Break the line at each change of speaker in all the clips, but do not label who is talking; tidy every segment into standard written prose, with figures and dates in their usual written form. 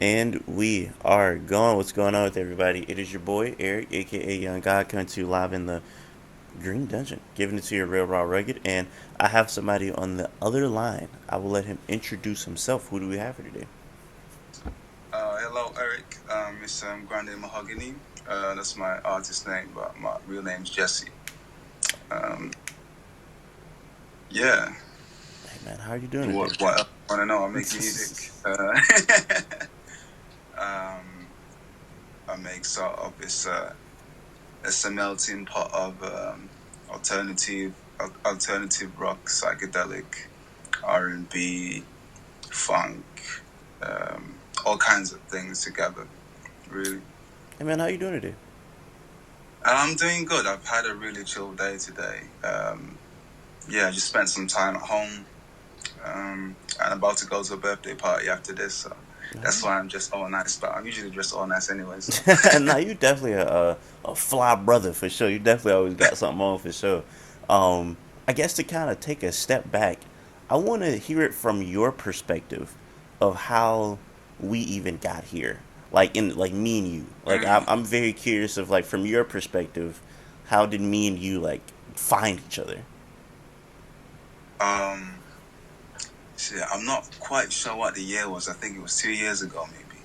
And we are going. What's going on with everybody? It is your boy Eric, aka Young God, coming to you live in the Green Dungeon, giving it to you real raw rugged. And I have somebody on the other line. I will let him introduce himself. Who do we have for today?
Hello, Eric. It's Grande Mahogany. That's my artist name, but my real name's Jesse. Um, yeah.
Hey man, how are you doing today?
What else want to know? I make music. Um, I make sort of it's a melting pot of alternative rock, psychedelic, R&B, funk, all kinds of things together. Really.
Hey man, how you doing today?
I'm doing good. I've had a really chill day today. Yeah, I just spent some time at home. And about to go to a birthday party after this, so that's why I'm just all nice. But I'm usually dressed all nice anyway. So
Now you definitely a fly brother for sure. You definitely always got something on for sure. I guess to kind of take a step back, I want to hear it from your perspective of how we even got here. Like me and you. Like I'm very curious of like from your perspective, how did me and you like find each other?
um, shit, I'm not quite sure what the year was. I think it was 2 years ago, maybe.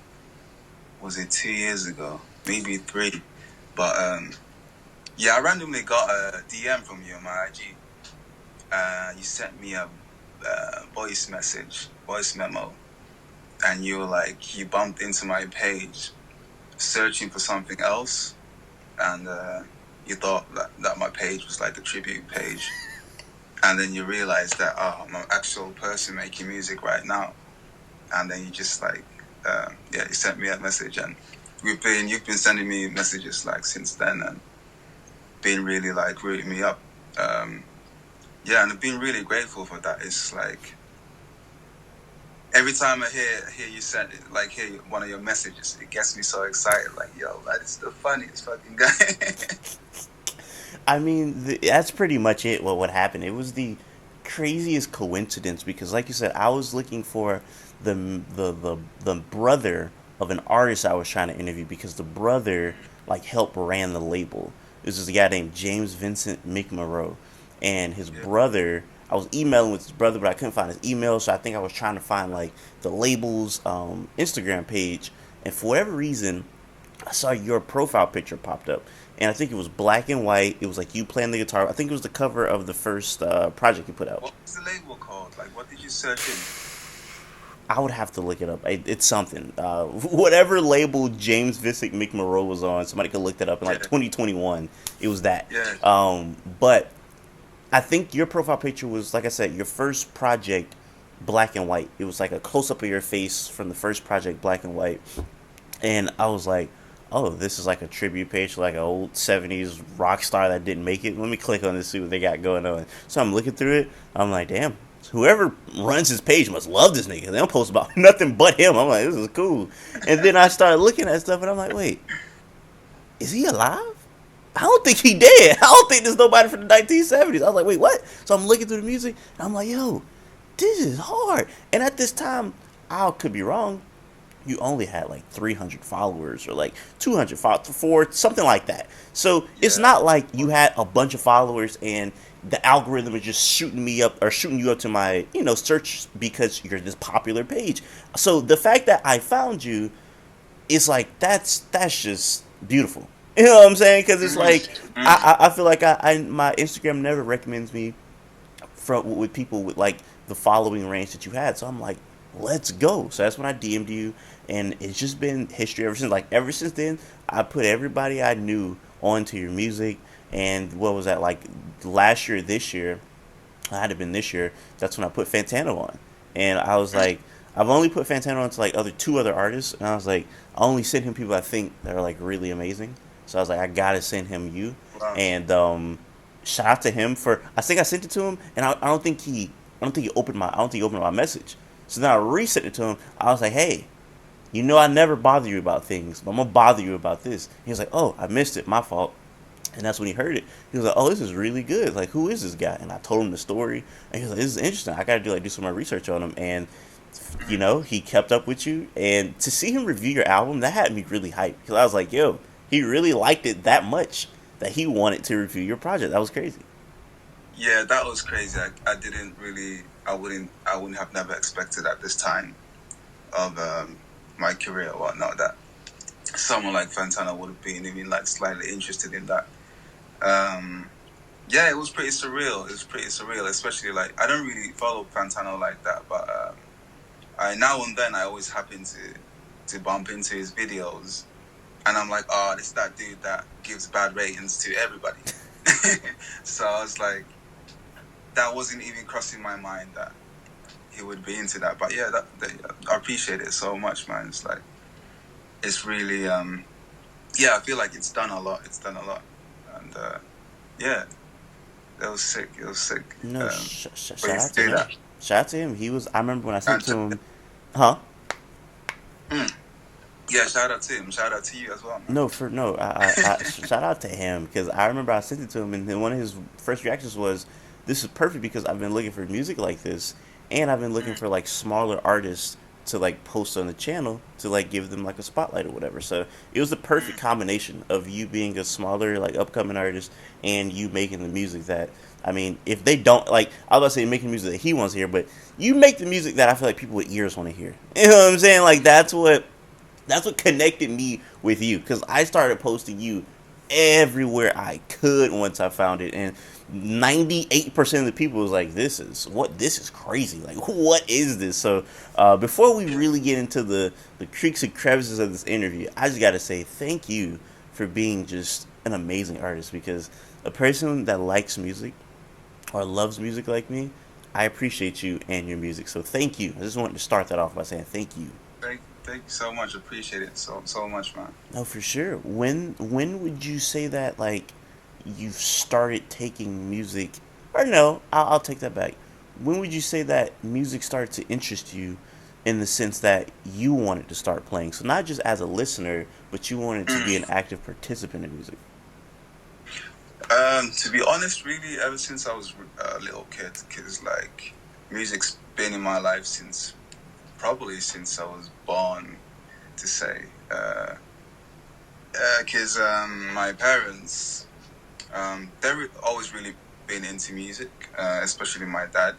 Was it 2 years ago? Maybe three. But yeah, I randomly got a DM from you on my IG. You sent me a voice memo, and you were like, you bumped into my page searching for something else, and you thought that my page was like a tribute page, and then you realized that I'm an actual person making music right now, and then you just like yeah, you sent me a message, and you've been sending me messages like since then, and been really like rooting me up. Um, yeah, and I've been really grateful for that. It's like every time I hear you send it, like hear one of your messages, it gets me so excited. Like, yo, that is the funniest fucking guy.
I mean, that's pretty much it. What happened? It was the craziest coincidence because, like you said, I was looking for the brother of an artist I was trying to interview because the brother like helped ran the label. This is a guy named James Vincent McMorrow, and his
Yeah.
brother. I was emailing with his brother, but I couldn't find his email, so I think I was trying to find like the label's Instagram page, and for whatever reason, I saw your profile picture popped up, and I think it was black and white. It was like you playing the guitar. I think it was the cover of the first project you put out.
What was the label called? Like, what did you search in?
I would have to look it up. It's something. Whatever label James Visick McMorrow was on, somebody could look that up in like
Yeah,
2021. It was that.
yeah,
But I think your profile picture was, like I said, your first project, black and white. It was like a close up of your face from the first project, black and white. And I was like, oh, this is like a tribute page to like an old 70s rock star that didn't make it. Let me click on this, see what they got going on. So I'm looking through it. I'm like, damn, whoever runs his page must love this nigga. They don't post about nothing but him. I'm like, this is cool. And then I started looking at stuff and I'm like, wait, is he alive? I don't think he dead. I don't think there's nobody from the 1970s. I was like, wait, what? So I'm looking through the music and I'm like, yo, this is hard. And at this time, I could be wrong, you only had like 300 followers or like 200 followers, for something like that. So it's
yeah.
not like you had a bunch of followers and the algorithm is just shooting me up or shooting you up to my search because you're this popular page. So the fact that I found you is like that's just beautiful. You know what I'm saying? Because it's
Mm-hmm.
like
Mm-hmm.
I feel like I my Instagram never recommends me from with people with like the following range that you had. So I'm like, let's go. So that's when I DM'd you, and it's just been history ever since. Like ever since then, I put everybody I knew onto your music. And what was that like last year, this year? I had to been this year. That's when I put Fantano on, and I was like, I've only put Fantano on to like two other artists, and I was like, I only send him people I think that are like really amazing. So I was like, I gotta send him you,
Wow.
and shout out to him for. I think I sent it to him, and I don't think he opened my, I don't think he opened my message. So then I resent it to him. I was like, hey, I never bother you about things, but I'm gonna bother you about this. He was like, oh, I missed it, my fault. And that's when he heard it. He was like, "Oh, this is really good. Like, who is this guy?" And I told him the story, and he was like, "This is interesting. I got to do some more research on him." And You know, he kept up with you, and to see him review your album, that had me really hyped because I was like, yo, he really liked it that much that he wanted to review your project. That was crazy.
Yeah, that was crazy. I didn't really, I wouldn't have never expected at this time of my career or whatnot that someone like Fantano would have been even like slightly interested in that. Um, yeah, it was pretty surreal. It was pretty surreal, especially like I don't really follow Fantano like that, but I now and then I always happen to bump into his videos, and I'm like, oh, this is that dude that gives bad ratings to everybody. So I was like, that wasn't even crossing my mind that he would be into that. But yeah, I appreciate it so much, man. It's like it's really yeah, I feel like it's done a lot. It's done a lot, and yeah, it was sick. It was sick.
No,
For
shout
you to
out to
do
him.
that.
Shout out to him. He was. I remember when I sent
And
it to him. Huh?
yeah, shout out to him. Shout out to you as well, man.
No, for no. I shout out to him because I remember I sent it to him, and then one of his first reactions was, "This is perfect because I've been looking for music like this, and I've been looking for like smaller artists to like post on the channel to like give them like a spotlight or whatever." So it was the perfect combination of you being a smaller like upcoming artist and you making the music that. I mean, if they don't like, I was about to say making music that he wants to hear, but you make the music that I feel like people with ears want to hear. You know what I'm saying? Like that's what connected me with you because I started posting you everywhere I could once I found it, and 98% of the people was like, this is crazy, like what is this?" So before we really get into the creaks and crevices of this interview, I just gotta say thank you for being just an amazing artist because a person that likes music or loves music like me, I appreciate you and your music, so thank you. I just wanted to start that off by saying thank you.
Thank you so much. Appreciate it so much, man.
No, for sure. When would you say that like you've started taking music? Or no, I'll take that back. When would you say that music started to interest you, in the sense that you wanted to start playing? So not just as a listener, but you wanted to be an active participant in music.
To be honest, really, ever since I was a little kid, because like music's been in my life since probably since I was born. To say, because my parents, they've always really been into music, especially my dad.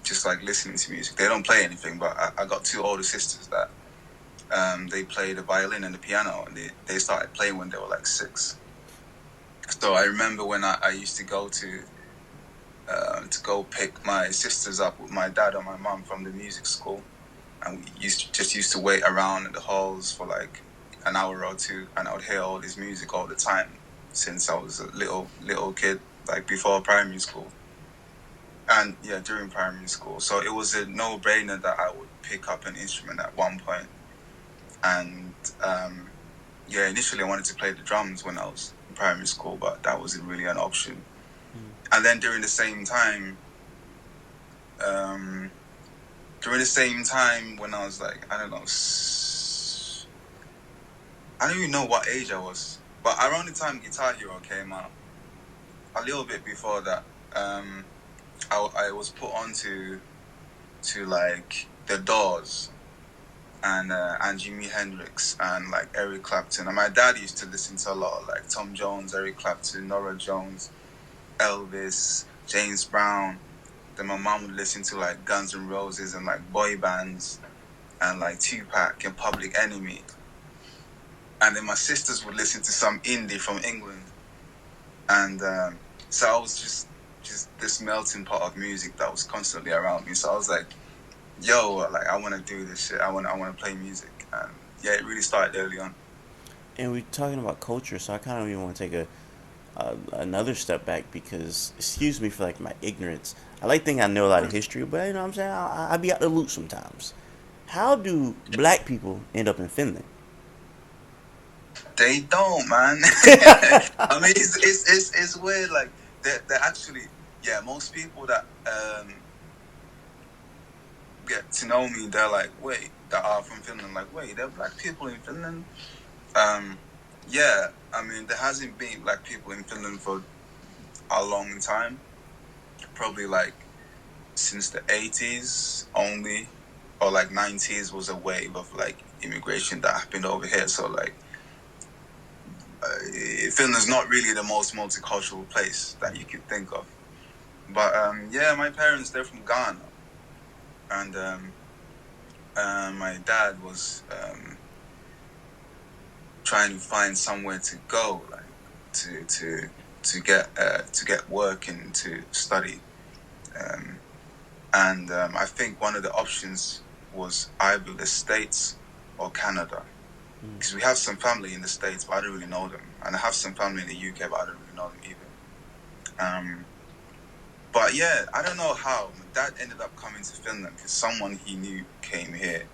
Just like listening to music. They don't play anything, but I got two older sisters that they play the violin and the piano, and they started playing when they were like 6. So I remember when I used to go pick my sisters up with my dad or my mum from the music school, and we used to wait around in the halls for like an hour or two, and I would hear all this music all the time since I was a little kid, like before primary school, and yeah, during primary school. So it was a no-brainer that I would pick up an instrument at one point, and yeah, initially I wanted to play the drums when I was in primary school, but that wasn't really an option. And then during the same time, when I was like, I don't know, I don't even know what age I was, but around the time Guitar Hero came out, a little bit before that, I was put on to like the Doors and Jimi Hendrix and like Eric Clapton. And my dad used to listen to a lot of like Tom Jones, Eric Clapton, Nora Jones, Elvis, James Brown. Then my mom would listen to like Guns N' Roses and like boy bands and like Tupac and Public Enemy. And then my sisters would listen to some indie from England. And so I was just this melting pot of music that was constantly around me. So I was like, yo, like I want to do this shit. I want to play music. And yeah, it really started early on.
And we're talking about culture, so I kind of even want to take another step back because, excuse me for like my ignorance. I like to think I know a lot of history, but you know what I'm saying, I be out the loop sometimes. How do black people end up in Finland?
They don't, man. I mean, it's weird. Like they're actually, yeah. Most people that get to know me, they're like, wait, that are from Finland. Like, wait, there are black people in Finland. Um, yeah. I mean, there hasn't been black people in Finland for a long time. Probably like since the 80s only, or like 90s was a wave of like immigration that happened over here. So like Finland's not really the most multicultural place that you could think of. But yeah, my parents, they're from Ghana, and my dad was trying to find somewhere to go, like to get work and to study, and I think one of the options was either the States or Canada, because we have some family in the States, but I don't really know them, and I have some family in the UK, but I don't really know them either. But yeah, I don't know how my dad ended up coming to Finland because someone he knew came here,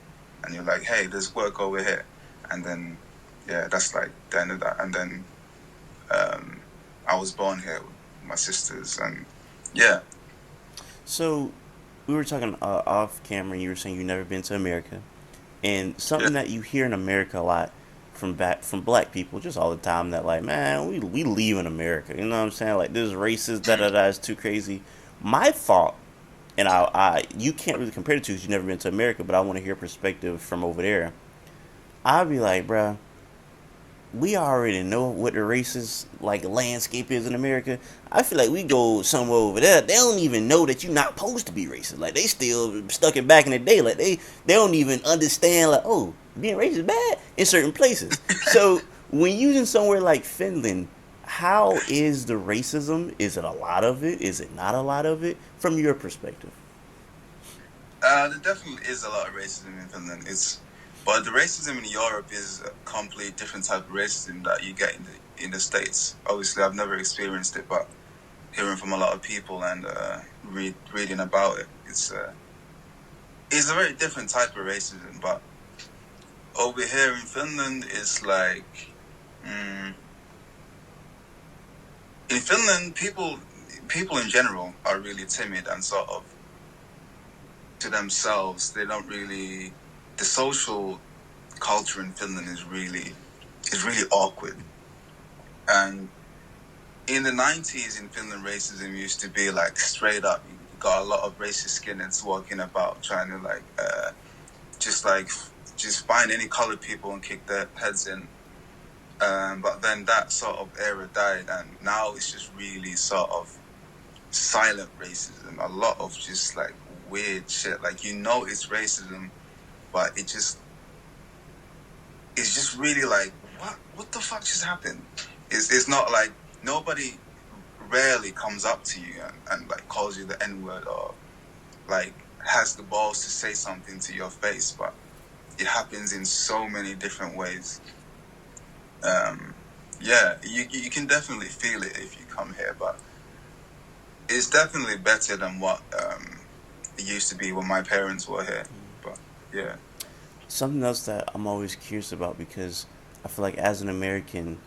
and you're like, hey, there's work over here, and then yeah, that's like the end of that, and then I was born here with my sisters, and yeah.
So we were talking off camera. You were saying you've never been to America, and
Yeah.
something that you hear in America a lot from black people just all the time, that like, man, we leave in America. You know what I'm saying? Like, this racist da da da is too crazy. My thought, and I you can't really compare the two because you've never been to America, but I want to hear perspective from over there. I'd be like, bruh, we already know what the racist like landscape is in America. I feel like we go somewhere over there, they don't even know that you're not supposed to be racist. Like, they still stuck it back in the day. Like, they don't even understand, like, oh, being racist is bad in certain places. So when using somewhere like Finland, how is the racism? Is it a lot of it? Is it not a lot of it? From your perspective.
There definitely is a lot of racism in Finland. But the racism in Europe is a completely different type of racism that you get in the States. Obviously, I've never experienced it, but hearing from a lot of people and reading about it, it's a very different type of racism. But over here in Finland, it's like in Finland, people in general are really timid and sort of to themselves. They don't really. The social culture in Finland is really awkward. And in the 90s in Finland, racism used to be like straight up. You got a lot of racist skinheads walking about trying to just find any colored people and kick their heads in. But then that sort of era died, and now it's just really sort of silent racism. A lot of just like weird shit. Like, it's racism, but it's just really like, what the fuck just happened? It's not like nobody rarely comes up to you and like calls you the N-word or like has the balls to say something to your face, but it happens in so many different ways. Yeah, you can definitely feel it if you come here, but it's definitely better than what it used to be when my parents were here. But yeah.
Something else that I'm always curious about, because I feel like as an American,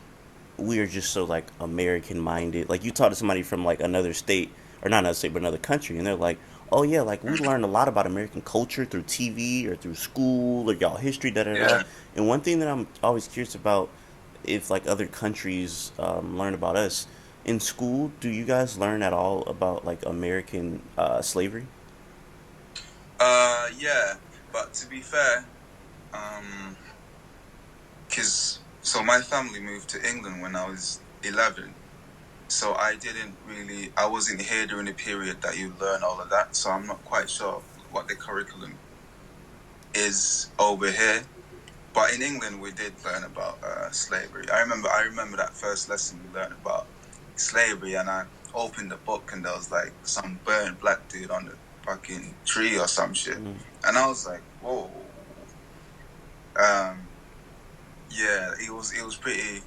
we are just so like American minded. Like, you talk to somebody from like another state, or not another state, but another country, and they're like, "Oh yeah, like we learned a lot about American culture through TV or through school or y'all history, da da da."
Yeah.
And one thing that I'm always curious about, if like other countries learn about us in school, do you guys learn at all about like American slavery?
Yeah. But to be fair, um, because so my family moved to England when I was 11. So I wasn't here during the period that you learn all of that. So I'm not quite sure what the curriculum is over here. But in England, we did learn about slavery. I remember that first lesson we learned about slavery, and I opened the book, and there was like some burnt black dude on the fucking tree or some shit,
Mm.
and I was like, whoa. Um, yeah, it was pretty.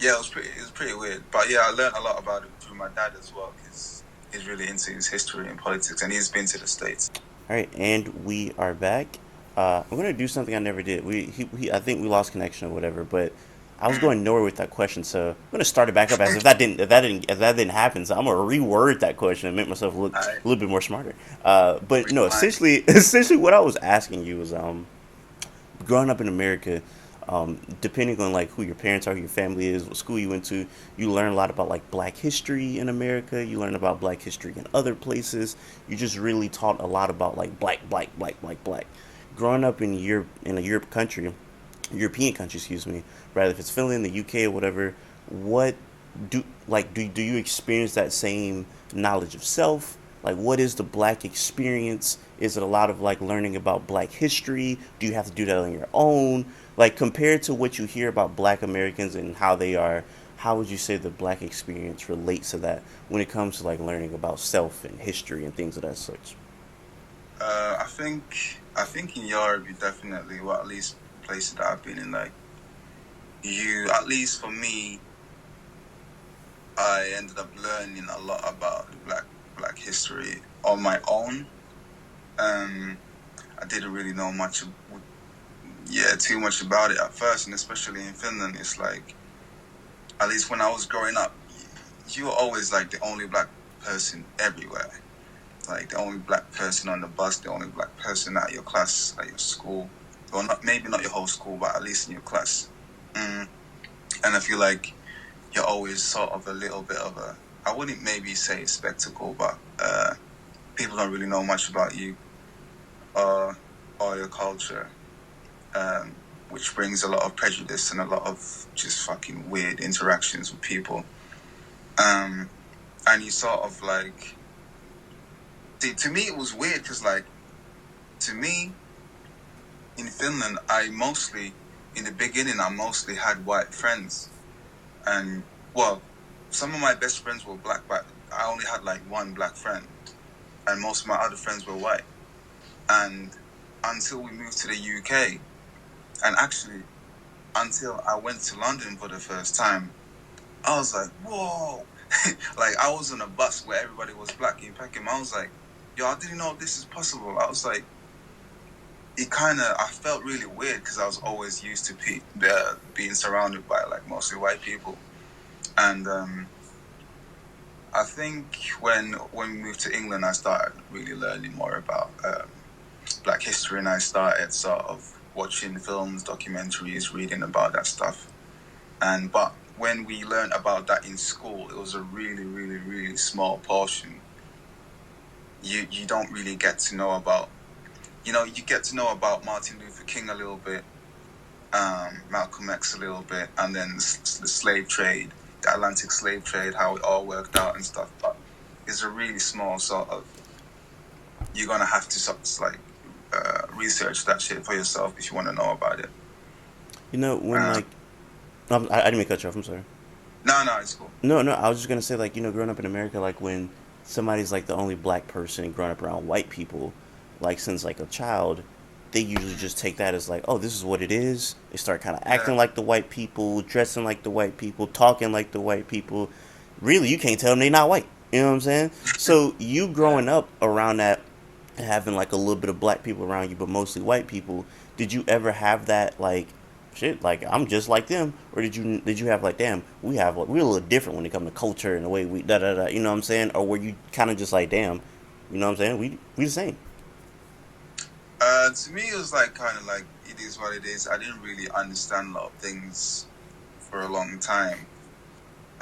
Yeah, it was pretty weird. But yeah, I learned a lot about it through my dad as well, because he's really into his history and politics, and he's been to the States.
All right, and we are back. I'm gonna do something I never did. I think we lost connection or whatever, but I was
Mm.
going nowhere with that question, so I'm gonna start it back up as if that didn't happen. So I'm gonna reword that question and make myself look
I
a little bit more smarter. But no,
rewind.
essentially what I was asking you was, growing up in America, Depending on like who your parents are, who your family is, what school you went to, you learn a lot about like Black history in America. You learn about Black history in other places. You just really taught a lot about like black. Growing up in Europe, in a European country, excuse me, rather if it's Finland, the UK, or whatever, what do you experience that same knowledge of self? Like, what is the Black experience? Is it a lot of like learning about Black history? Do you have to do that on your own? Like, compared to what you hear about Black Americans and how they are, how would you say the Black experience relates to that when it comes to like learning about self and history and things of that such?
I think in Europe you definitely, well, at least places that I've been in, like you, at least for me, I ended up learning a lot about black history on my own. Um, I didn't really know too much about it at first, and especially in Finland, it's like, at least when I was growing up, you were always like the only black person everywhere, like the only black person on the bus, the only black person at your class, at your school, or not, maybe not your whole school, but at least in your class. Mm. And I feel like you're always sort of a little bit of a, I wouldn't maybe say spectacle, but people don't really know much about you or your culture, which brings a lot of prejudice and a lot of just fucking weird interactions with people. Um, and you sort of like, see, to me it was weird because like, to me in Finland, in the beginning, I mostly had white friends. And well, some of my best friends were black, but I only had like one black friend, and most of my other friends were white. And until we moved to the UK, and actually until I went to London for the first time, I was like, whoa! Like I was on a bus where everybody was black in Peckham. I was like, yo, I didn't know this is possible. I was like, I felt really weird because I was always used to being surrounded by like mostly white people. And I think when we moved to England, I started really learning more about Black history, and I started sort of watching films, documentaries, reading about that stuff. But when we learned about that in school, it was a really, really, really small portion. You don't really get to know about, you get to know about Martin Luther King a little bit, Malcolm X a little bit, and then the slave trade, the Atlantic slave trade, how it all worked out and stuff. But it's a really small sort of, you're gonna have to sort of like research that shit for yourself if you want to know about it.
You know, when
Uh,
like, I didn't mean to cut you off. I'm sorry.
no, it's cool.
No, no, I was just gonna say like, growing up in America, like when somebody's like the only Black person growing up around white people, like since like a child, they usually just take that as like, oh, this is what it is. They start kind of
Yeah,
acting like the white people, dressing like the white people, talking like the white people. Really, you can't tell them they not white. You know what I'm saying? So you
yeah.
growing up around that, having like a little bit of Black people around you, but mostly white people. Did you ever have that like, shit, like I'm just like them, or did you have like, damn, we're a little different when it comes to culture and the way we da da da. You know what I'm saying? Or were you kind of just like, damn, you know what I'm saying? We the same.
To me, it was like kind of like it is what it is. I didn't really understand a lot of things for a long time,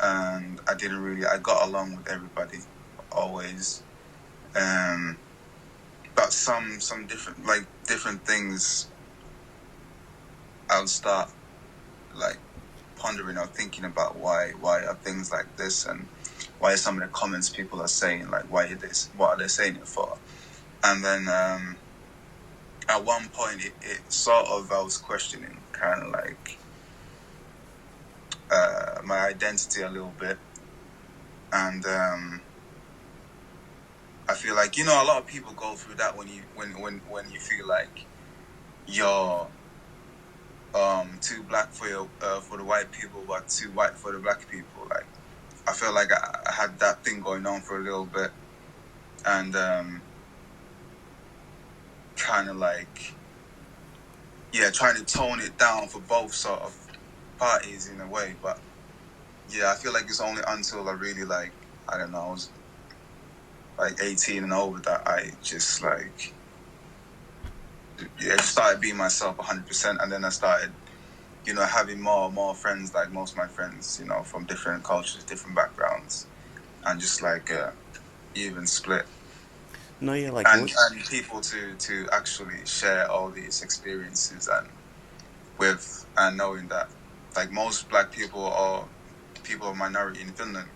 and I didn't really. I got along with everybody always, um, but some different things. I'll start like pondering or thinking about why are things like this, and why are some of the comments people are saying, like, why are this, what are they saying it for? And then at one point it sort of, I was questioning kind of like my identity a little bit. And I feel like, a lot of people go through that when you feel like you're too black for the white people, but too white for the Black people. Like, I feel like I had that thing going on for a little bit, and kind of like, yeah, trying to tone it down for both sort of parties in a way. But yeah, I feel like it's only until I really, like, I don't know, I was like 18 and over that I just like, yeah, just started being myself 100%. And then I started having more friends, like most of my friends, from different cultures, different backgrounds, and just like even split,
No, yeah, like
and
what?
people to actually share all these experiences and knowing that like most black people or people of minority in Finland,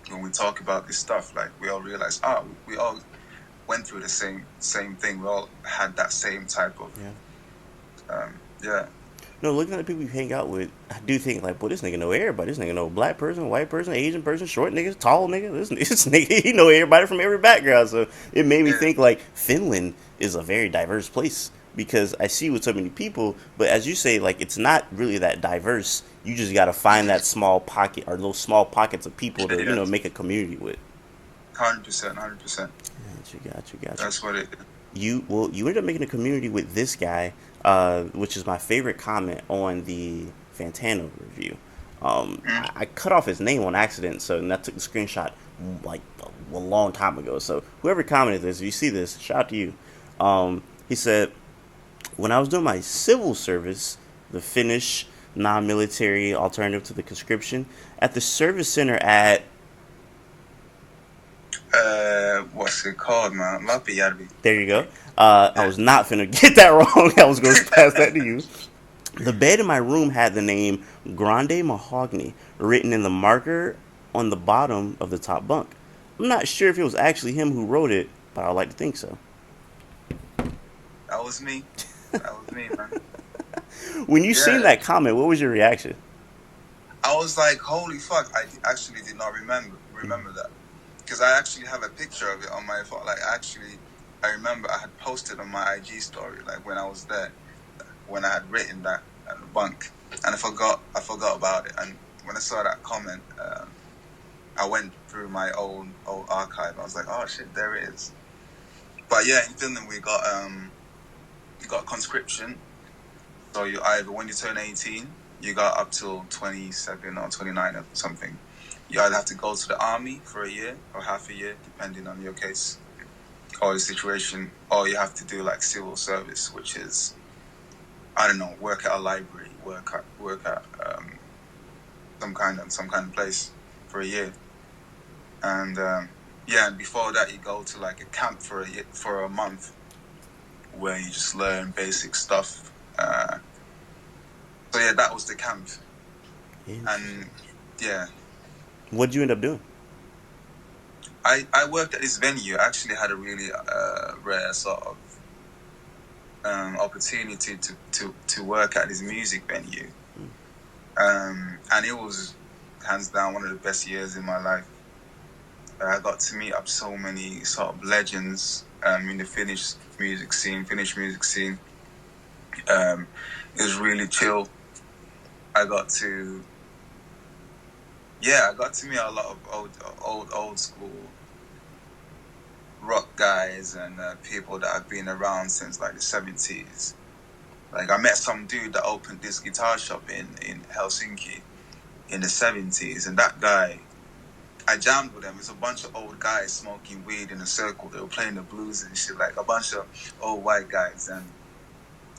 when we talk about this stuff, like we all realize, we all went through the same thing. We all had that same type of
Yeah.
yeah.
No, looking at the people you hang out with, I do think like, boy, this nigga know everybody. This nigga know black person, white person, Asian person, short niggas, tall nigga. This nigga, he know everybody from every background. So it made me
Yeah,
think like Finland is a very diverse place because I see with so many people. But as you say, like it's not really that diverse. You just got to find that small pocket or those small pockets of people to
yeah,
make a community with.
100%, 100%.
Got you.
That's what it.
You ended up making a community with this guy, which is my favorite comment on the Fantano review.
Mm.
I cut off his name on accident, so and I took the screenshot like a long time ago. So whoever commented this, if you see this, shout out to you. He said, when I was doing my civil service, the Finnish non-military alternative to the conscription, at the service center at
What's it called, man? Lapijärvi.
there you go. I
Yeah.
was not finna get that wrong. I was going to pass that to you. The bed in my room had the name Grande Mahogany written in the marker on the bottom of the top bunk. I'm not sure if it was actually him who wrote it, but I like to think so.
That was me. That was me, man.
When you seen
Yeah.
that comment, what was your reaction?
I was like, holy fuck! I actually did not remember that because I actually have a picture of it on my phone. Like, actually, I remember I had posted on my IG story, like when I was there, when I had written that at the bunk, and I forgot about it. And when I saw that comment, I went through my old archive. I was like, oh shit, there it is. But yeah, in Finland we got conscription. So you either when you turn 18, you got up till 27 or 29 or something. You either have to go to the army for a year or half a year, depending on your case or the situation, or you have to do like civil service, which is, I don't know, work at a library, work at some kind of place for a year, and yeah, and before that you go to like a camp for a month where you just learn basic stuff. So yeah, that was the camp, and yeah,
What'd you end up doing?
I worked at this venue. I actually had a really rare sort of opportunity to work at this music venue, and it was hands down one of the best years in my life. I got to meet up so many sort of legends in the Finnish music scene. It was really chill. I got to meet a lot of old school rock guys and people that have been around since like the 70s. Like I met some dude that opened this guitar shop in Helsinki in the 70s, and that guy, I jammed with them. It's a bunch of old guys smoking weed in a circle. They were playing the blues and shit, like a bunch of old white guys. And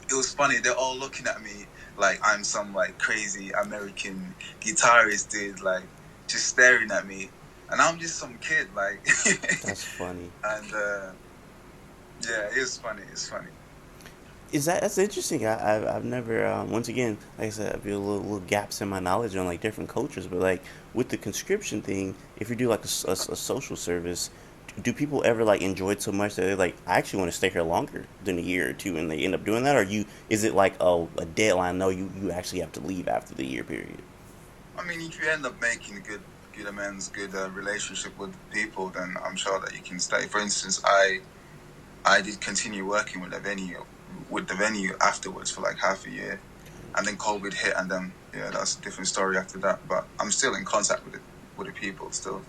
it was funny. They're all looking at me like I'm some like crazy American guitarist dude, like just staring at me. And I'm just some kid, like.
That's funny.
And yeah, it's funny. It's funny.
That's interesting. I've never once again, like I said, I feel little gaps in my knowledge on like different cultures. But like with the conscription thing, if you do like a social service, do people ever like enjoy it so much that they're like, I actually want to stay here longer than a year or two, and they end up doing that? Or is it like a deadline? No, you actually have to leave after the year period.
I mean, if you end up making a good amends, good relationship with people, then I'm sure that you can stay. For instance, I did continue working with the venue afterwards for like half a year, and then COVID hit, and then yeah, that's a different story after that. But I'm still in contact with the people still.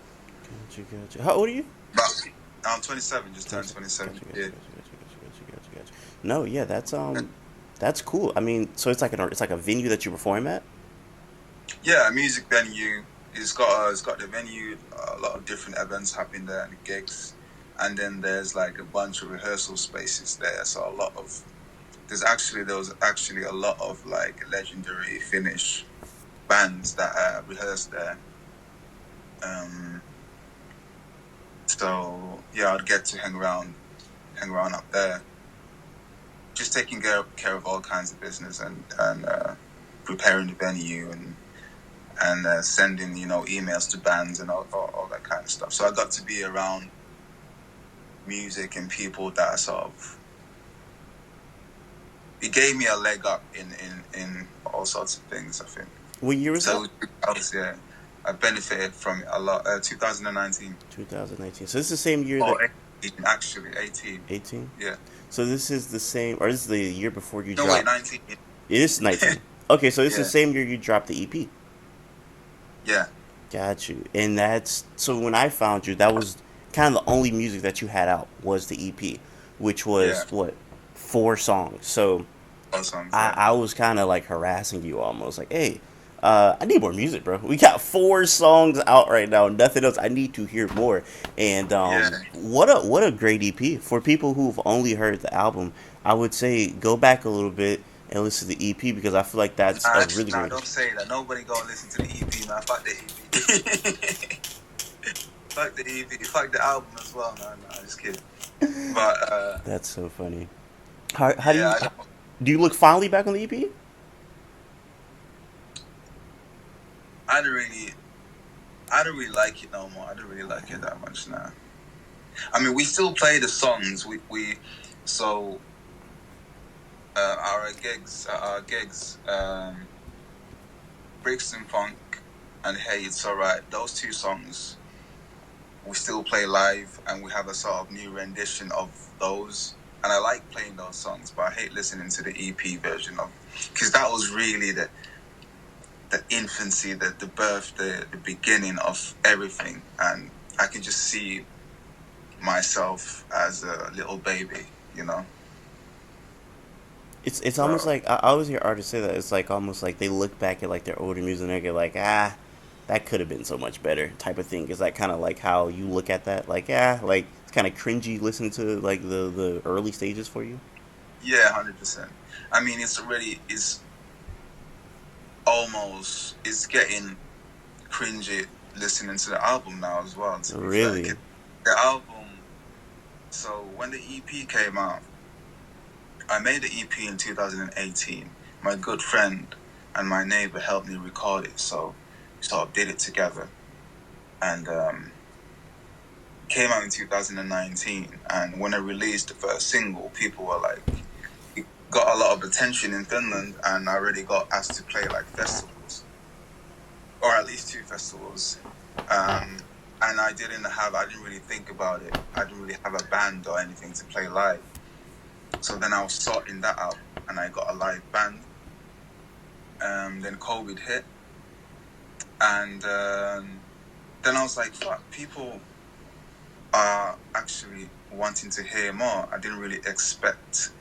Gotcha. How old are you?
But I'm 27, just turned 27. Yeah,
Gotcha. No, yeah, that's cool. I mean, so it's like a venue that you perform at.
yeah, a music venue. It's got the venue. A lot of different events happen there and gigs, and then there's like a bunch of rehearsal spaces there. So a lot of there was actually a lot of like legendary Finnish bands that rehearsed there. So yeah, I'd get to hang around up there, just taking care of all kinds of business and preparing the venue and sending emails to bands and all that kind of stuff. So I got to be around music and people that sort of, it gave me a leg up in all sorts of things, I think.
What year was
So
that?
I benefited from it a lot. 2019.
2019. So this is the same year
Oh,
that
18, actually 18.
18.
Yeah.
So this is the same, or this is the year before you
No,
dropped.
wait, 19.
It is 19. Okay, so it's
Yeah.
the same year you dropped the EP.
Yeah.
Got you. And that's so when I found you, that was kind of the only music that you had out was the EP, which was
Yeah.
what, 4 songs. So
All songs.
I,
Yeah.
I was kind of like harassing you almost like, hey, I need more music, bro. We got 4 songs out right now, nothing else. I need to hear more. And
Yeah.
what a great EP for people who've only heard the album. I would say go back a little bit and listen to the EP because I feel like that's a really
Nah,
great.
don't say that. Nobody go listen to the EP, man. Fuck the EP. Fuck the EP. Fuck the album as well, man. Nah, just kidding. But
That's so funny. How
yeah,
do you look fondly back on the EP?
I don't really like it no more. I don't really like it that much now. I mean, we still play the songs. So our gigs, Brixton Funk and Hey It's Alright. Those 2 songs we still play live, and we have a sort of new rendition of those. And I like playing those songs, but I hate listening to the EP version of, because that was really the infancy, the birth, the beginning of everything. And I can just see myself as a little baby, you know?
It's almost like I always hear artists say that it's like almost like they look back at like their older music and they get like that could have been so much better type of thing. Is that kind of like how you look at that? Like like it's kind of cringy listening to like the early stages for you.
Yeah, 100%. I mean, it's getting cringy listening to the album now as well.
Really?
The album. So when the EP came out, I made the EP in 2018. My good friend and my neighbor helped me record it, so we sort of did it together. And came out in 2019. And when I released the first single, people were like, it got a lot of attention in Finland, and I already got asked to play like festivals, or at least 2 festivals. And I didn't really think about it. I didn't really have a band or anything to play live. So then I was sorting that out, and I got a live band. Then COVID hit, and then I was like, fuck, people are actually wanting to hear more. I didn't really expect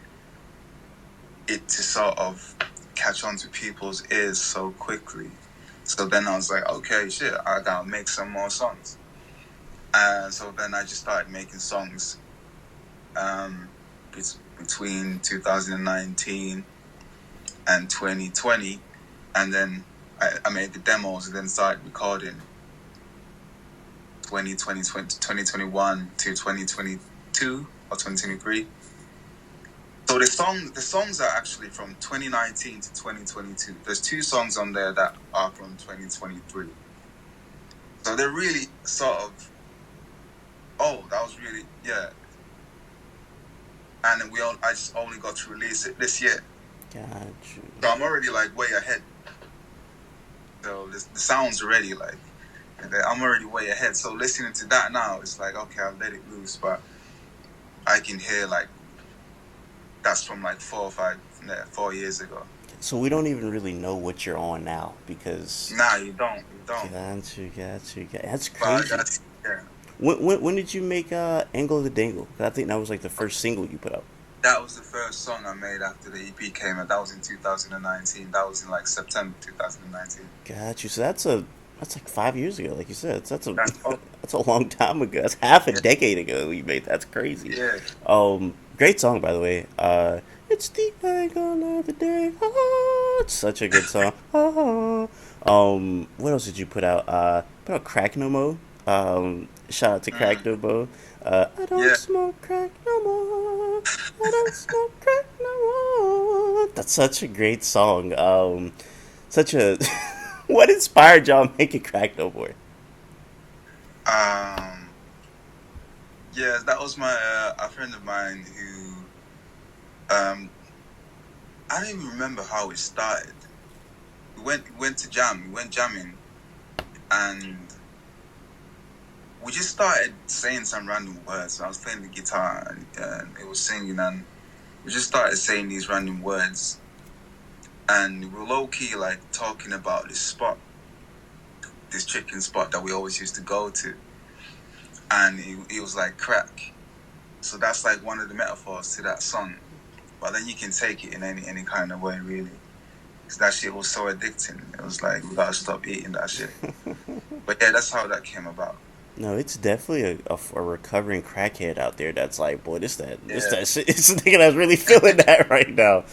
it to sort of catch on to people's ears so quickly. So then I was like, okay, shit, I gotta make some more songs. And so then I just started making songs between 2019 and 2020. And then I made the demos and then started recording 2021 to 2022 or 2023. So the songs are actually from 2019 to 2022. There's 2 songs on there that are from 2023. So they're really sort of, that was really, yeah. And I just only got to release it this year.
Gotcha.
So I'm already like way ahead. So the sound's already like, I'm already way ahead. So listening to that now, it's like, okay, I'll let it loose, but I can hear like, that's from like 4 years ago.
So we don't even really know what you're on now because.
Nah, you don't.
Gotcha. That's
But
crazy.
yeah.
When did you make Angle of the Dangle? 'Cause I think that was like the first single you put out.
That was the first song I made after the EP came out. That was in 2019. That was in like September 2019.
Got you. So that's like 5 years ago, like you said. That's a long time ago. That's half a decade ago we made. That's crazy.
Yeah.
Great song by the way. It's the angle of the day. It's such a good song. What else did you put out? Put out Crack No Mo. Shout out to Crack
Mm,
No Mo. I don't
yeah.
smoke crack no more. I don't smoke crack no more. That's such a great song. Such a what inspired y'all making Crack No More?
Um, yeah, that was my a friend of mine who I don't even remember how it started. We went to jam. We went jamming, and we just started saying some random words. I was playing the guitar, and it was singing, and we just started saying these random words, and we were low key like talking about this spot, this chicken spot that we always used to go to, and he was like crack. So that's like one of the metaphors to that song. But then you can take it in any kind of way, really. Because that shit was so addicting. It was like, we gotta stop eating that shit. But yeah, that's how that came about.
No, it's definitely a recovering crackhead out there that's like, boy, this
Yeah.
that shit. It's a nigga that's really feeling that right now.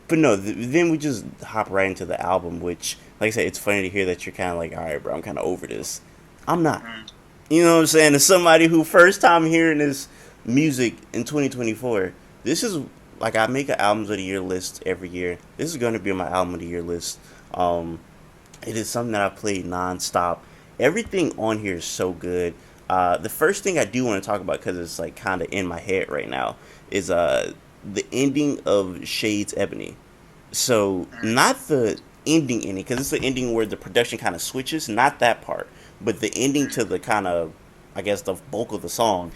But no, then we just hop right into the album, which, like I said, it's funny to hear that you're kind of like, all right, bro, I'm kind of over this. I'm not.
Mm,
You know what I'm saying? As somebody who first time hearing this music in 2024, this is like I make an albums of the year list every year. This is going to be on my album of the year list. Um, it is something that I played nonstop. Everything on here is so good. The first thing I do want to talk about because it's like kind of in my head right now is the ending of Shades Ebony. So
mm,
not the ending because it's the ending where the production kind of switches, not that part, but the ending
mm,
to the kind of I guess the bulk of the song.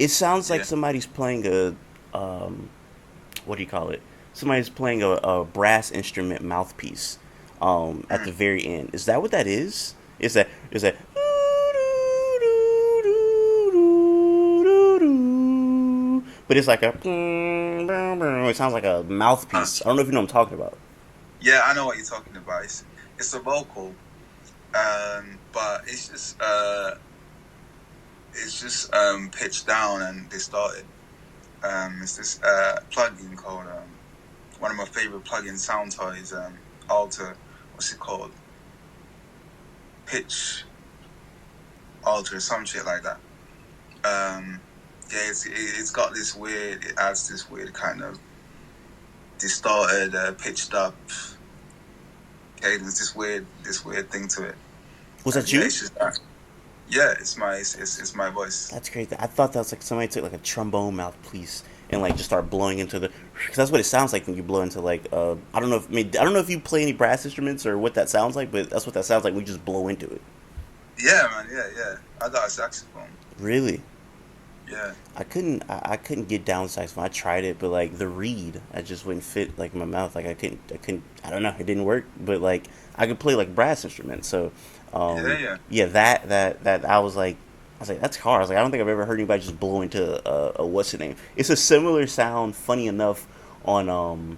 It sounds like
yeah.
somebody's playing a what do you call it? Somebody's playing a brass instrument mouthpiece at
Mm.
the very end. Is that what that is? Is that but it's like a it sounds like a
Uh,
mouthpiece. I don't know if you know what I'm talking about.
yeah, I know what you're talking about. It's a vocal, but it's just pitched down and distorted. It's this plugin called one of my favorite plugin sound toys, Alter. What's it called? Pitch Alter, some shit like that. Um, yeah, it's got this weird. It adds this weird kind of distorted, pitched up cadence. This weird thing to it.
Was
And
that
yeah,
you?
it's just that. Yeah, it's my voice.
That's crazy. I thought that was like somebody took like a trombone mouthpiece and like just start blowing into the. Because that's what it sounds like when you blow into like. I don't know if I don't know if you play any brass instruments or what that sounds like, but that's what that sounds like when you just blow into it.
Yeah, man. Yeah. I got a saxophone.
Really,
Yeah.
I couldn't get down saxophone. I tried it, but like the reed, I just wouldn't fit like my mouth. Like I couldn't. I don't know. It didn't work. But like I could play like brass instruments. So,
Yeah.
yeah, that I was like that's hard. I was like I don't think I've ever heard anybody just blow into a what's the name. It's a similar sound. Funny enough, on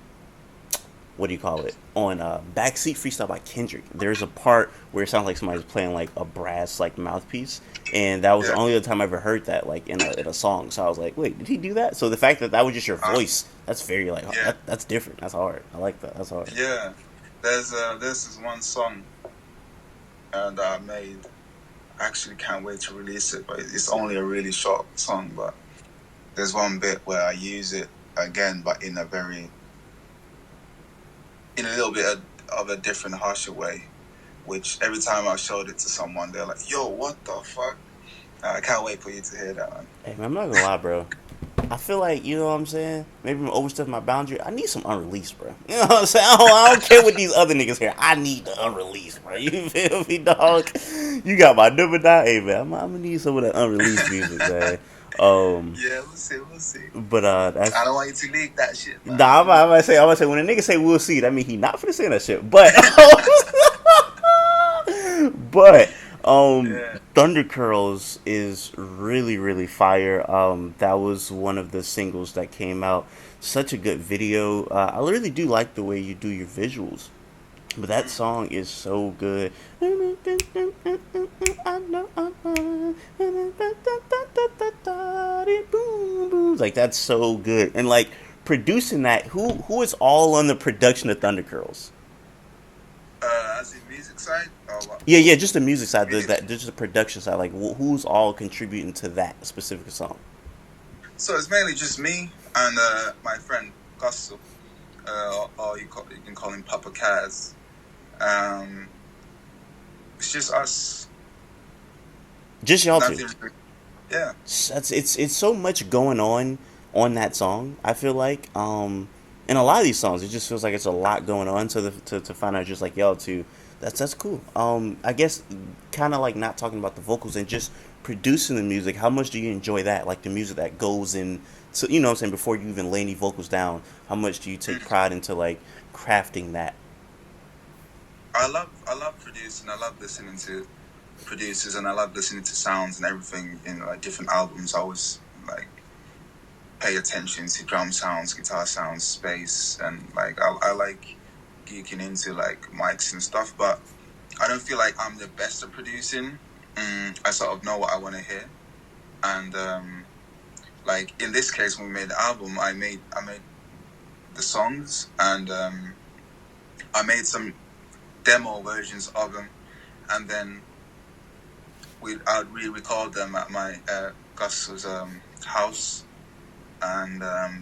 what do you call it on backseat freestyle by Kendrick. There's a part where it sounds like somebody's playing like a brass like mouthpiece, and that was the
Yeah.
only other time I ever heard that like in a song. So I was like, wait, did he do that? So the fact that that was just your
Uh,
voice, that's very like
yeah.
that's different. That's hard. I like that. That's hard.
Yeah. There's this one song that I made. I actually can't wait to release it, but it's only a really short song. But there's one bit where I use it again, but in a little bit of a different, harsher way. Which every time I showed it to someone, they're like, "Yo, what the fuck?" I can't wait for you to hear that one.
Hey man, I'm not gonna lie, bro. I feel like you know what I'm saying. Maybe I'm overstepping my boundary. I need some unreleased, bro. You know what I'm saying? I don't care what these other niggas here. I need the unreleased, bro. You feel me, dog? You got my number now, hey man. I'm gonna need some of that unreleased music, man. Um,
Yeah, we'll see. We'll see.
but
I
that's
don't want you to leak that shit, man.
nah. I'm gonna say when a nigga say we'll see, that mean he not finna say that shit. But but
Yeah.
Thunder Curls is really fire. That was one of the singles that came out. Such a good video. I really do like the way you do your visuals. But that
Mm.
song is so good. Like that's so good. And like producing that, who is all on the production of Thunder Curls?
As in music side, or what?
Yeah, yeah, just the music side,
Music.
just the production side. Like, who's all contributing to that specific song?
So it's mainly just me and my friend Gusto, or you can call him Papa Kaz. Um, it's just us.
Just y'all two.
Nothing. Yeah.
It's so much going on that song. I feel like in a lot of these songs, it just feels like it's a lot going on. To find out just like y'all two, that's cool. I guess kind of like not talking about the vocals and just producing the music. How much do you enjoy that? Like the music that goes in. So you know what I'm saying, before you even lay any vocals down, how much do you take
Mm.
pride into like crafting that?
I love producing. I love listening to producers, and I love listening to sounds and everything in like different albums. I always like pay attention to drum sounds, guitar sounds, space, and like I like geeking into like mics and stuff. But I don't feel like I'm the best at producing. I sort of know what I want to hear, and like in this case, when we made the album, I made the songs, and I made some demo versions of them, and then I'd re-record them at my Gus's house, and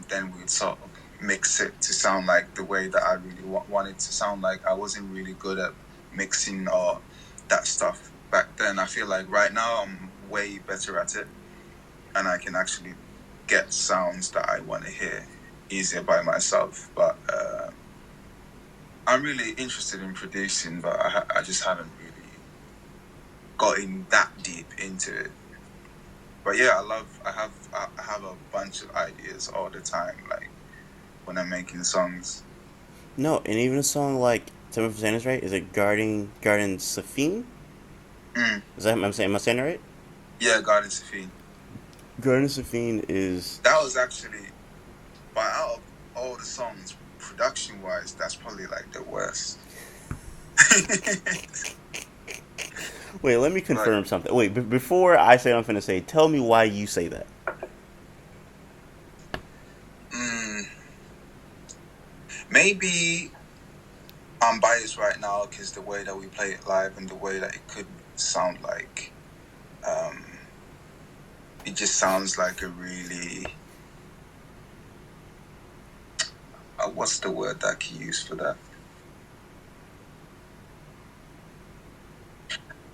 then we'd sort of mix it to sound like the way that I really wanted to sound like. I wasn't really good at mixing or that stuff back then. I feel like right now I'm way better at it, and I can actually get sounds that I want to hear easier by myself. But I'm really interested in producing, but I just haven't really gotten that deep into it. But yeah, I have a bunch of ideas all the time, like when I'm making songs.
No, and even a song like tell me if I'm saying this right. Is it Garden Safine?
Mm.
Is that am I saying it right?
Yeah, Garden Sophie.
Garden Safine is
That was actually, by out of all the songs, production wise, that's probably like the worst.
Wait, let me
Like,
confirm something. Wait, before I say what I'm finna say, tell me why you say that.
mm, maybe I'm biased right now because the way that we play it live and the way that it could sound like, um, it just sounds like a really, what's the word that I can use for that?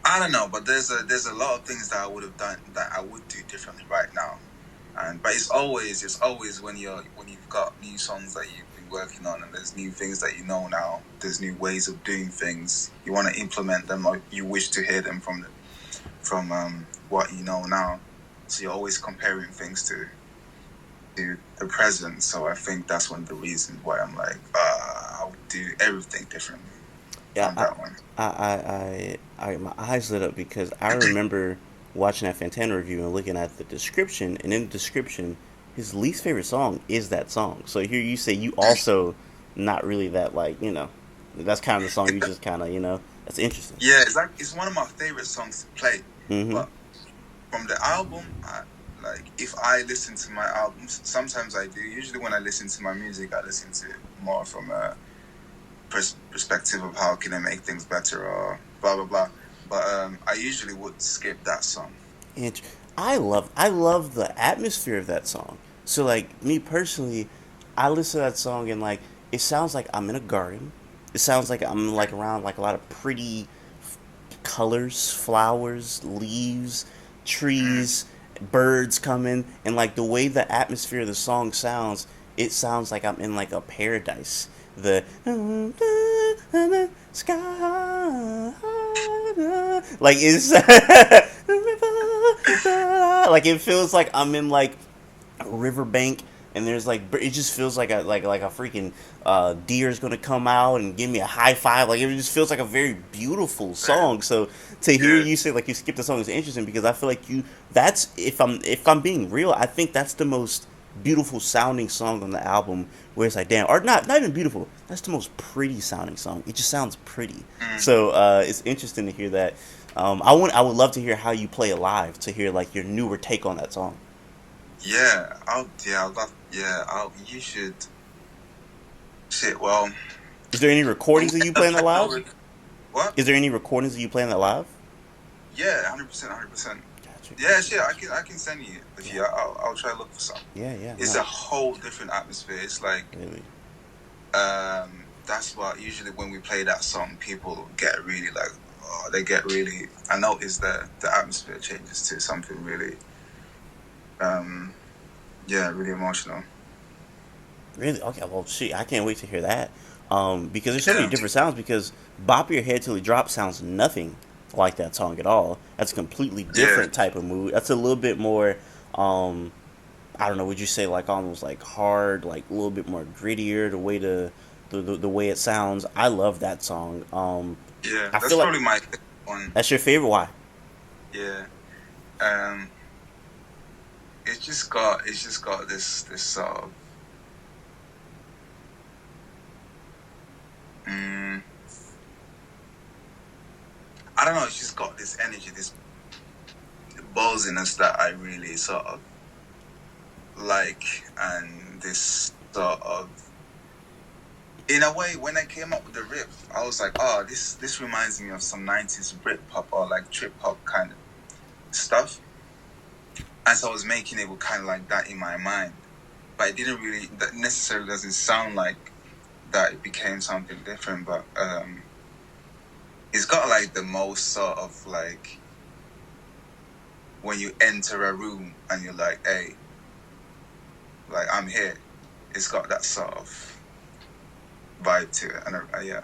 I don't know, but there's a lot of things that I would have done that I would do differently right now. And but it's always when you've got new songs that you've been working on, and there's new things that you know now. There's new ways of doing things. You want to implement them, or you wish to hear them from what you know now. So you're always comparing things to the present. So I think that's one of the reasons why I'm like, I would do everything differently
Yeah,
on that one.
my eyes lit up because I remember watching that Fantano review and looking at the description, and in the description, his least favorite song is that song. So here you say you also not really that like that's kind of the song you just kind of that's interesting.
Yeah, it's one of my favorite songs to play.
Mm-hmm.
But from the album, like if I listen to my albums, sometimes I do. Usually, when I listen to my music, I listen to it more from a perspective of how can I make things better or blah blah blah. But I usually would skip that song.
And I love the atmosphere of that song. So like me personally, I listen to that song and like it sounds like I'm in a garden. It sounds like I'm like around like a lot of pretty colors, flowers, leaves,
Mm.
trees, birds coming, and like the way the atmosphere of the song sounds, it sounds like I'm in like a paradise. The sky, like it's like it feels like I'm in like a riverbank and there's like it just feels like a freaking deer's gonna come out and give me a high five. Like it just feels like a very beautiful song. So to hear
Yeah,
you say like you skipped the song is interesting because I feel like you that's if I'm being real, I think that's the most beautiful sounding song on the album where it's like damn, or not even beautiful, that's the most pretty sounding song. It just sounds pretty.
mm.
So it's interesting to hear that. I would love to hear how you play it live, to hear like your newer take on that song.
Yeah. I'll love Yeah, you should. Shit, well,
Is there any
when we
recordings of you
end up
playing that
playing
live?
over, what?
Is there any recordings of you playing that live?
Yeah, 100%, 100%.
Gotcha,
Yeah,
gotcha,
shit,
gotcha.
I can send you if
Yeah,
you. I'll try to look for some.
yeah, yeah.
It's
No,
a whole different atmosphere. It's like,
really.
that's what usually when we play that song, people get really like, oh, they get really. I notice the atmosphere changes to something really, um, yeah, really emotional.
Really? Okay. Well, shit. I can't wait to hear that. Because there's so many
Yeah,
different sounds. Because "Bop Your Head Till It Drops" sounds nothing like that song at all. That's a completely
yeah,
different type of mood. That's a little bit more. I don't know. Would you say like almost like hard, like a little bit more grittier? The way the way it sounds. I love that song.
yeah.
I
That's
feel like
probably my favorite one.
that's your favorite. Why?
Yeah. Um, it's just got this sort of. Mm, I don't know. It's just got this energy, this ballsiness that I really sort of like, and this sort of, in a way, when I came up with the riff, I was like, oh, this reminds me of some '90s Britpop or like trip hop kind of stuff, and so I was making it with kind of like that in my mind, but it didn't really. That necessarily doesn't sound like that. It became something different, but it's got like the most sort of like when you enter a room and you're like, hey, like I'm here. It's got that sort of vibe to it, and yeah,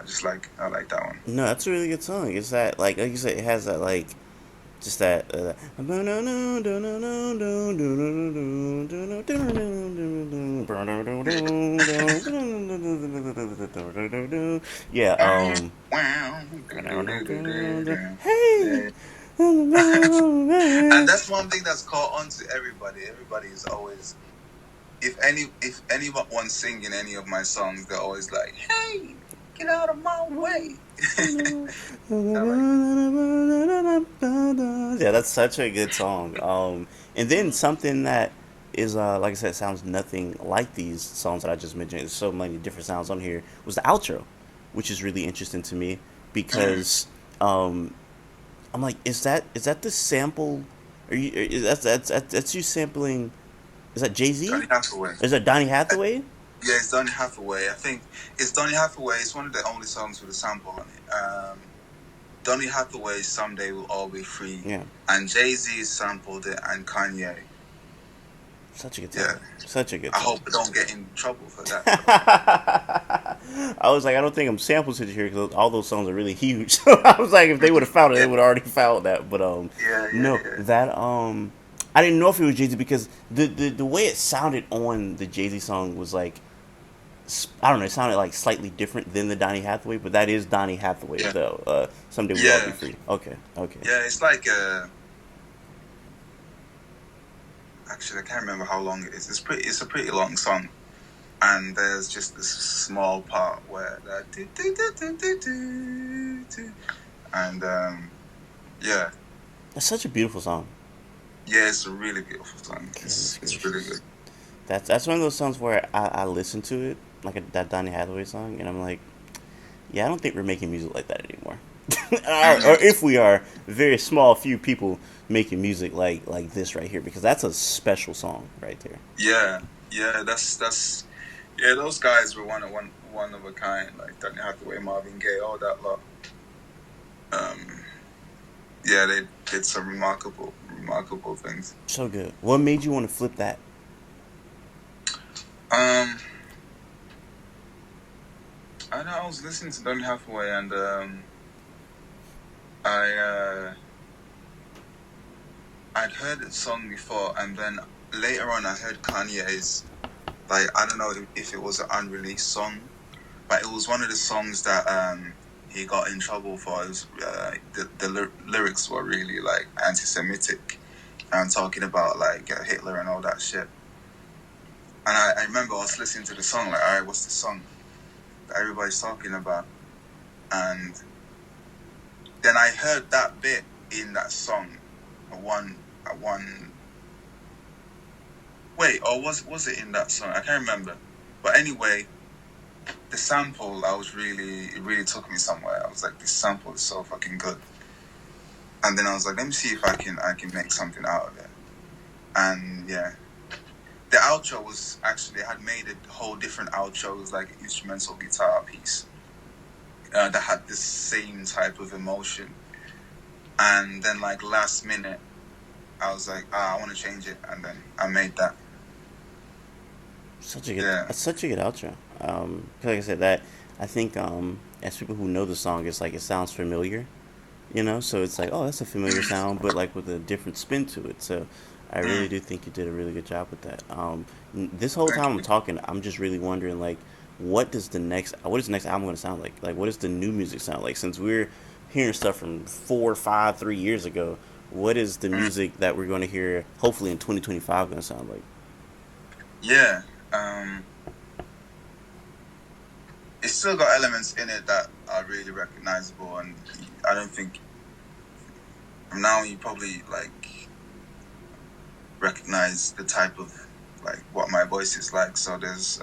I like that one.
No, that's a really good song. It's that like you said, it has that like just that. Yeah.
Wow.
Hey.
Yeah. And that's one thing that's caught on to everybody. Everybody is always, if anyone singing any of my songs, they're always like, "Hey, get out of my way." I like,
Yeah, that's such a good song. And then something that is like I said, sounds nothing like these songs that I just mentioned. There's so many different sounds on here. Was the outro, which is really interesting to me
mm,
because um, I'm like, is that the sample? Are you that's you sampling? Is that Jay Z?
Donny Hathaway.
Is that Donny Hathaway?
Yeah, it's Donny Hathaway. I think it's Donny Hathaway. It's one of the only songs with a sample on it. Donny Hathaway's "Someday We'll All Be Free,"
Yeah,
and Jay-Z sampled it, and Kanye.
such a good
Yeah,
song. Such a good
I
song.
hope I don't get in trouble for that.
I was like, I don't think I'm sample to here because all those songs are really huge. So I was like, if they would have found it, they
Yeah,
would have already found that. But
yeah, yeah,
no,
yeah.
that I didn't know if it was Jay Z because the way it sounded on the Jay Z song was like, I don't know, it sounded like slightly different than the Donny Hathaway, but that is Donny Hathaway
Yeah,
though. Someday we'll all be
yeah,
free. Okay, okay.
yeah. It's like actually, I can't remember how long it is. It's a pretty long song, and there's just this small part where that and yeah,
That's such a beautiful song.
yeah. It's a really beautiful song.
Goodness
It's really
gracious.
good.
That's one of those songs where I listen to it like that Donny Hathaway song, and I'm like, yeah, I don't think we're making music like that anymore. Or
Mm-hmm.
if we are, very small few people making music like this right here because that's a special song right there.
Yeah, yeah. That's yeah. Those guys were one of a kind. Like Donny Hathaway, Marvin Gaye, all that lot. Um, yeah, they did some remarkable things.
So good. What made you want to flip that?
Um, I know I was listening to Donny Hathaway, and I I'd heard the song before, and then later on I heard Kanye's. Like, I don't know if it was an unreleased song, but it was one of the songs that he got in trouble for. It was, the lyrics were really like anti-Semitic and talking about like Hitler and all that shit. And I remember I was listening to the song like, all right, what's the song that everybody's talking about? And then I heard that bit in that song, one Wait, or was it in that song? I can't remember. But anyway, the sample, I was really, it really took me somewhere. I was like, this sample is so fucking good. And then I was like, let me see if I can make something out of it. And yeah, the outro was actually, I had made a whole different outro. It was like an instrumental guitar piece that had the same type of emotion. And then like last minute, I was like, I want to change it, and then I made that. Yeah.
Such a good outro. Like I said, that I think as people who know the song, it's like it sounds familiar, you know. So it's like, oh, that's a familiar sound, but like with a different spin to it. So I really
Mm,
do think you did a really good job with that. This whole
thank
time I'm
you.
talking, I'm just really wondering like, what is the next album going to sound like? Like, what does the new music sound like? Since we're hearing stuff from 4, 5, 3 years ago, what is the
Mm,
music that we're going to hear hopefully in 2025 going to sound like?
yeah. It's still got elements in it that are really recognizable, and I don't think from now you probably like recognize the type of like what my voice is like. So there's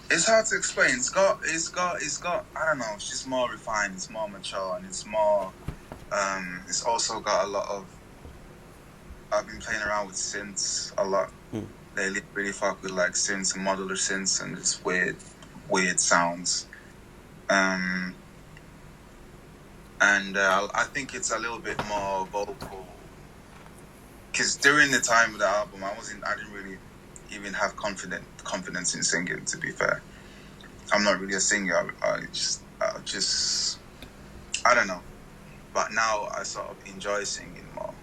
it's hard to explain. It's got I don't know, it's just more refined, it's more mature, and it's more it's also got a lot of I've been playing around with synths a lot.
Hmm.
They really fuck with like synths and modular synths and just weird sounds. Um and I think it's a little bit more vocal because during the time of the album, I didn't really even have confidence in singing. To be fair, I'm not really a singer. I just, I don't know. But now I sort of enjoy singing more,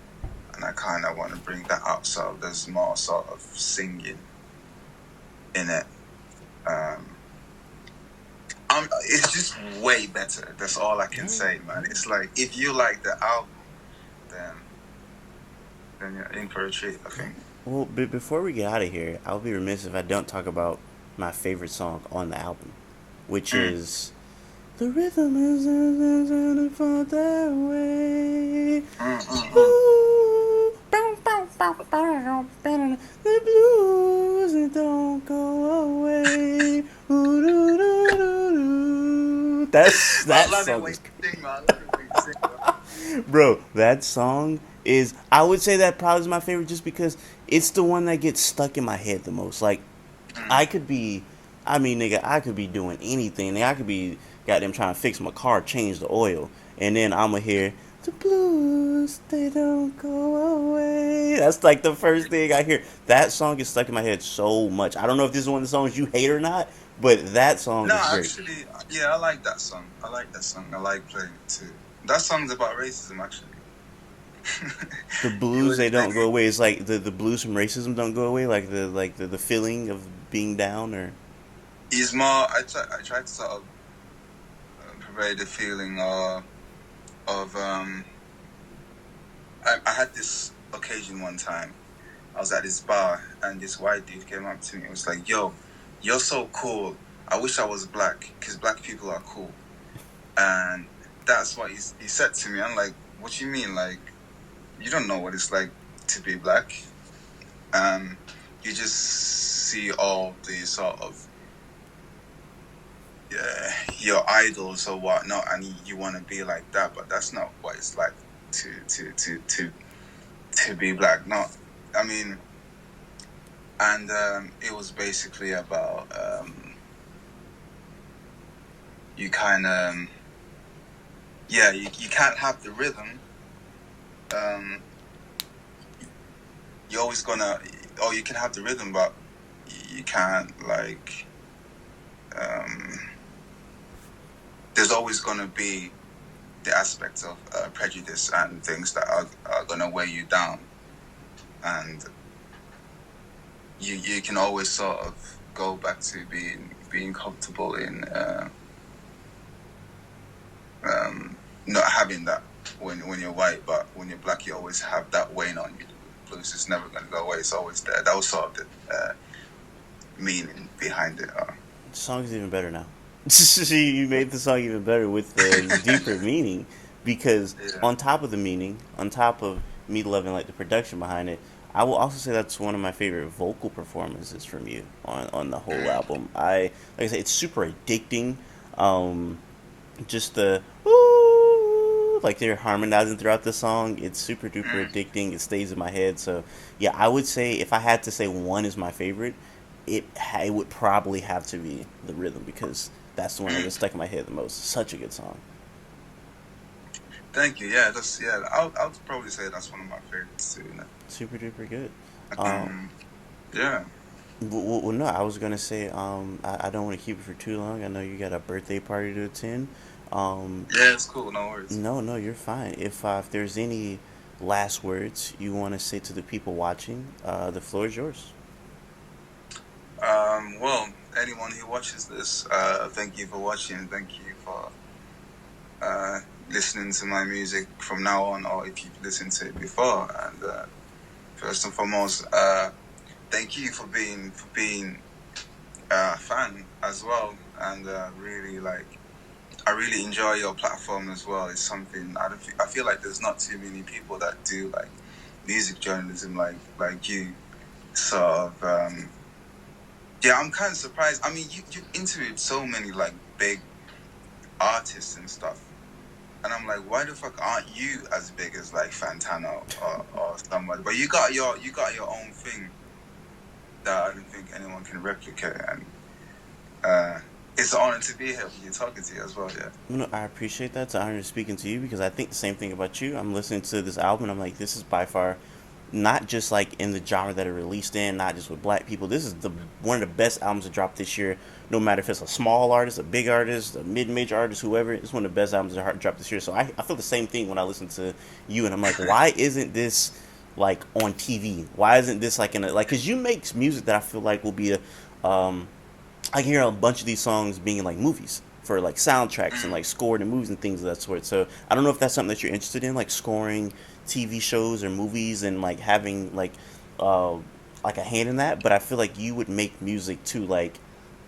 and I kind of want to bring that up. So there's more sort of singing in it. Um, it's just way better. That's all I can say, man. It's like if you like the album, then you're in for a treat, I think.
Well, before we get out of here, I'll be remiss if I don't talk about my favorite song on the album, which
Mm,
is "The Rhythm Is for That Way."
mm, mm, mm.
Ooh, bow, bow, bow, bow, bow, the blues it don't go away. Ooh, doo, doo, doo, doo.
I
That
love it
song
when
is,
you sing, man. I love it when you sing, bro.
bro. That song is, I would say that probably is my favorite just because it's the one that gets stuck in my head the most. Like
Mm.
I could be, I mean, nigga, I could be doing anything. Nigga, I could be goddamn trying to fix my car, change the oil, and then I'ma hear the blues, they don't go away. That's like the first thing I hear. That song gets stuck in my head so much. I don't know if this is one of the songs you hate or not, but that song
No,
is great.
actually, yeah, I like that song. I like that song. I like playing it too. That song's about racism, actually.
The
It
blues,
was
they don't
like
go away. It's like the blues from racism don't go away. Like the feeling of being down or.
it's more. I tried to sort of provide the feeling of I had this occasion one time. I was at this bar and this white dude came up to me and was like, "Yo, you're so cool. I wish I was black because black people are cool." And that's what he said to me. I'm like, "What you mean? Like, you don't know what it's like to be black. Um, you just see all the sort of your idols or whatnot, and you want to be like that, but that's not what it's like to be black. Not, I mean, and it was basically about you kind of you can't have the rhythm. Um, you're always gonna, or you can have the rhythm, but you can't like. Um, there's always gonna be the aspects of prejudice and things that are gonna weigh you down, and you can always sort of go back to being comfortable in not having that when you're white, but when you're black, you always have that weighing on you. The blues is never gonna go away; it's always there. That was sort of the meaning behind it.
The song is even better now. You made the song even better with the deeper meaning because
Yeah.
on top of the meaning, on top of me loving like the production behind it, I will also say that's one of my favorite vocal performances from you on the whole
Mm,
album. Like I said, it's super addicting. Um, just the woo, like they're harmonizing throughout the song. It's super duper
mm.
addicting. It stays in my head. So yeah, I would say if I had to say one is my favorite, it would probably have to be the rhythm because that's the one that gets stuck in my head the most. Such a good song.
Thank you. Yeah, that's yeah. I'll probably say that's one of my favorites too.
Super duper good. Um,
Um, yeah.
well, no, I was gonna say, I don't want to keep it for too long. I know you got a birthday party to attend. Um,
Yeah, it's cool. No worries.
no, you're fine. If there's any last words you want to say to the people watching, the floor is yours.
Well, anyone who watches this, thank you for watching. Thank you for uh, listening to my music from now on, or if you've listened to it before. And first and foremost, thank you for being a fan as well. And really, like, I really enjoy your platform as well. It's something I feel like there's not too many people that do like music journalism like you. Sort of. Yeah, I'm kind of surprised. I mean, you interviewed so many like big artists and stuff, and I'm like, why the fuck aren't you as big as like Fantano or somebody? But you got your own thing that I don't think anyone can replicate, and uh, it's an honor to be here for you talking to you as well. Yeah.
I appreciate that. It's an honor speaking to you because I think the same thing about you. I'm listening to this album and I'm like, this is by far not just like in the genre that it released in, not just with black people. This is the one of the best albums to drop this year. No matter if it's a small artist, a big artist, a mid-major artist, whoever, it's one of the best albums to drop this year. So I feel the same thing when I listen to you, and I'm like, why isn't this like on TV? Why isn't this like in a like? Because you make music that I feel like will be a I can hear a bunch of these songs being in like movies for like soundtracks and like scored in movies and things of that sort. So I don't know if that's something that you're interested in, like scoring TV shows or movies and like having uh like a hand in that. But I feel like you would make music too, like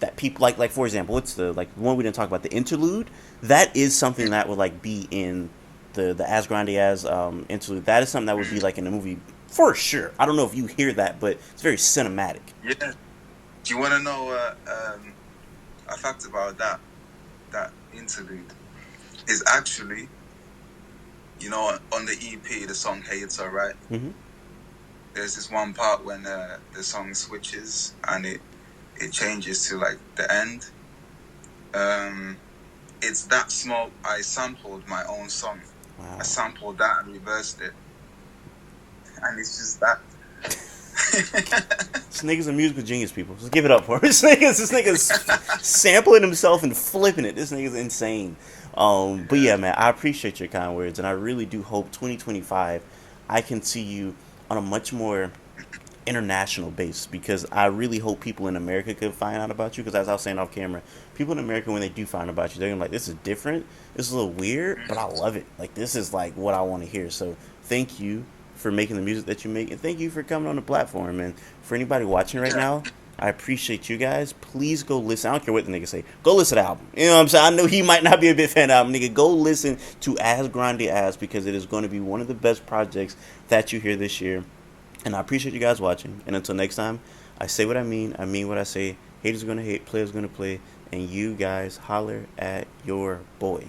that people like for example, what's the like one we didn't talk about, the interlude? That is something that would like be in the As Grande as interlude. That is something that would be like in a movie for sure. I don't know if you hear that, but it's very cinematic.
Yeah. Do you want to know a fact about that interlude? Is actually, on the EP, the song "Hey It's Alright."
Hmm.
There's this one part when the song switches and it changes to like the end. Um, it's that small. I sampled my own song. I
Wow.
sampled that and reversed it, and it's just that.
This nigga's a musical genius, people. Just give it up for him. This nigga's sampling himself and flipping it. This nigga's insane. But
Yeah.
yeah, man, I appreciate your kind words, and I really do hope 2025 I can see you on a much more international base because I really hope people in America could find out about you. Because as I was saying off camera, people in America when they do find out about you, they're gonna be like, "This is different. This is a little weird, but I love it. Like this is like what I want to hear." So thank you for making the music that you make, and thank you for coming on the platform. And for anybody watching right
Yeah.
now, I appreciate you guys. Please go listen. I don't care what the nigga say. Go listen to the album. You know what I'm saying? I know he might not be a big fan of the album, nigga. Go listen to As Grande As because it is going to be one of the best projects that you hear this year. And I appreciate you guys watching. And until next time, I say what I mean what I say. Haters gonna hate, players gonna play, and you guys holler at your boy.